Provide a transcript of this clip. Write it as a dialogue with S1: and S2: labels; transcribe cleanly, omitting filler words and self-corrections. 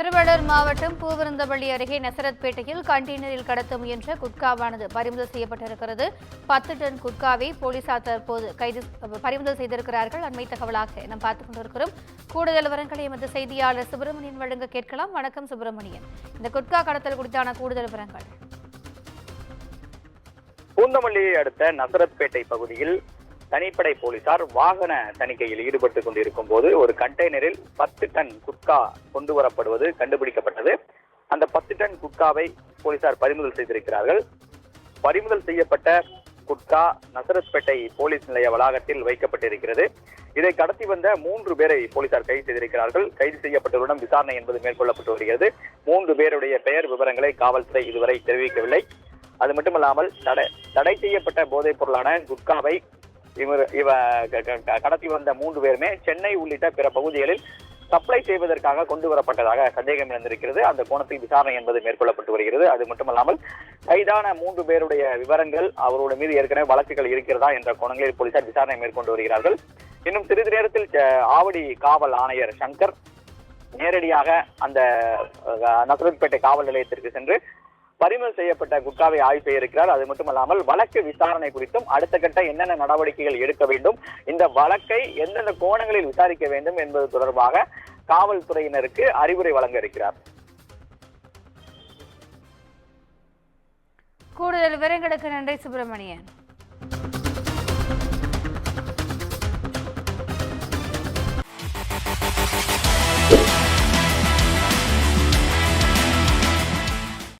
S1: திருவள்ளூர் மாவட்டம் பூவிருந்தவள்ளி அருகே நசரத்பேட்டையில் கண்டெய்னரில் கடத்த முயன்ற குட்காவானது பறிமுதல் செய்யப்பட்டிருக்கிறது. 10 டன் குட்காவை போலீசார் தற்போது பறிமுதல் செய்திருக்கிறார்கள். அண்மை தகவலாக நாம் பார்த்துக் கொண்டிருக்கிறோம். கூடுதல் விவரங்களை எமது செய்தியாளர் சுப்பிரமணியன் வழங்க கேட்கலாம். வணக்கம் சுப்பிரமணியன், இந்த குட்கா கடத்தல் குறித்தான கூடுதல் விவரங்கள்.
S2: பூந்தமல்லியை அடுத்த நசரத்பேட்டை பகுதியில் தனிப்படை போலீசார் வாகன தணிக்கையில் ஈடுபட்டுக் கொண்டிருக்கும் போது ஒரு கண்டெய்னரில் 10 டன் குட்கா கொண்டு வரப்படுவது கண்டுபிடிக்கப்பட்டது. அந்த 10 டன் குட்காவை போலீசார் பறிமுதல் செய்திருக்கிறார்கள். பறிமுதல் செய்யப்பட்ட குட்கா நசரத்பேட்டை போலீஸ் நிலைய வளாகத்தில் வைக்கப்பட்டிருக்கிறது. இதை கடத்தி வந்த 3 பேரை போலீசார் கைது செய்திருக்கிறார்கள். கைது செய்யப்பட்டவரிடம் விசாரணை என்பது மேற்கொள்ளப்பட்டு வருகிறது. 3 பேருடைய பெயர் விவரங்களை காவல்துறை இதுவரை தெரிவிக்கவில்லை. அது மட்டுமல்லாமல் தடை செய்யப்பட்ட போதைப் பொருளான குட்காவை கடத்தி வந்த 3 பேருமே சென்னை உள்ளிட்ட பிற பகுதிகளில் சப்ளை செய்வதற்காக கொண்டு வரப்பட்டதாக சந்தேகம் எழுந்திருக்கிறது. அந்த கோணத்தில் விசாரணை என்பது மேற்கொள்ளப்பட்டு வருகிறது. அது மட்டுமல்லாமல் கைதான 3 பேருடைய விவரங்கள், அவருடைய மீது ஏற்கனவே வழக்குகள் இருக்கிறதா என்ற கோணங்களில் போலீசார் விசாரணை மேற்கொண்டு வருகிறார்கள். இன்னும் சிறிது நேரத்தில் ஆவடி காவல் ஆணையர் சங்கர் நேரடியாக அந்த நசரத்பேட்டை காவல் நிலையத்திற்கு சென்று பறிமுதல் செய்யப்பட்ட குட்காவை ஆய்வு செய்ய இருக்கிறார். அது மட்டுமல்லாமல் வழக்கு விசாரணை குறித்தும் அடுத்த கட்ட என்னென்ன நடவடிக்கைகள் எடுக்க வேண்டும், இந்த வழக்கை எந்தெந்த கோணங்களில் விசாரிக்க வேண்டும் என்பது தொடர்பாக காவல்துறையினருக்கு அறிவுரை வழங்க இருக்கிறார்.
S1: கூடுதல் விவரங்களுக்கு நன்றி சுப்பிரமணியன்.